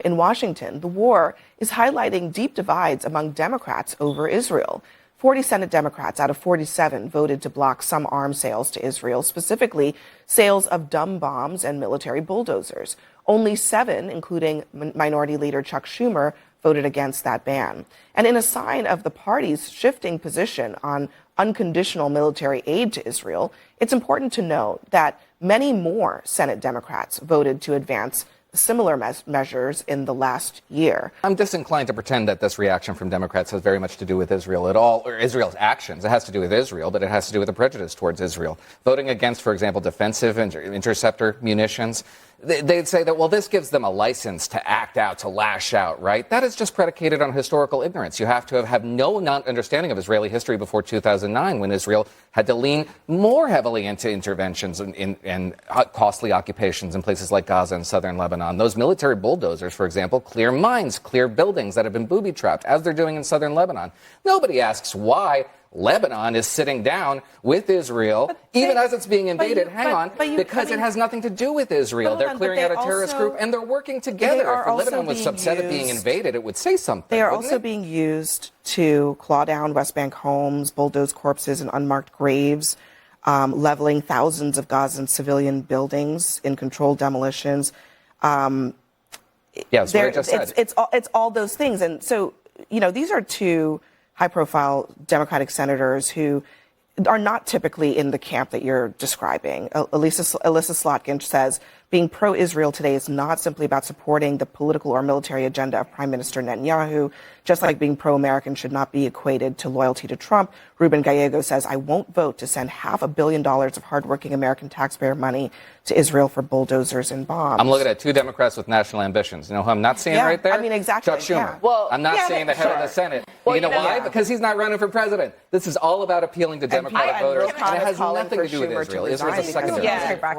in Washington, the war is highlighting deep divides among Democrats over Israel. 40 Senate Democrats out of 47 voted to block some arms sales to Israel, specifically sales of dumb bombs and military bulldozers. Only 7, including Minority Leader Chuck Schumer, voted against that ban. And in a sign of the party's shifting position on unconditional military aid to Israel, it's important to note that many more Senate Democrats voted to advance similar measures in the last year. I'm disinclined to pretend that this reaction from Democrats has very much to do with Israel at all, or Israel's actions. It has to do with Israel, but it has to do with the prejudice towards Israel. Voting against, for example, defensive interceptor munitions, they'd say that, well, this gives them a license to act out, to lash out, right? That is just predicated on historical ignorance. You have to have no understanding of Israeli history before 2009, when Israel had to lean more heavily into interventions and costly occupations in places like Gaza and southern Lebanon. Those military bulldozers, for example, clear mines, clear buildings that have been booby-trapped, as they're doing in southern Lebanon. Nobody asks why Lebanon is sitting down with Israel, even as it's being invaded. Because it has nothing to do with Israel. They're clearing out a terrorist group, and they're working together. If Lebanon was upset at being invaded, it would say something. They are also being used to claw down West Bank homes, bulldoze corpses in unmarked graves, leveling thousands of Gazan civilian buildings in controlled demolitions. Yeah, that's what I just said. It's all those things. And so, these are two high-profile Democratic senators who are not typically in the camp that you're describing. Alyssa Slotkin says, being pro-Israel today is not simply about supporting the political or military agenda of Prime Minister Netanyahu, just like being pro-American should not be equated to loyalty to Trump. Ruben Gallego says, I won't vote to send $500 million of hardworking American taxpayer money to Israel for bulldozers and bombs. I'm looking at two Democrats with national ambitions. You know who I'm not seeing right there? I mean, exactly. Chuck Schumer. Yeah. Well, I'm not seeing the head of the Senate. Well, you know why? Because he's not running for president. This is all about appealing to Democratic voters, and it has nothing to do with Israel. Israel's a secondary.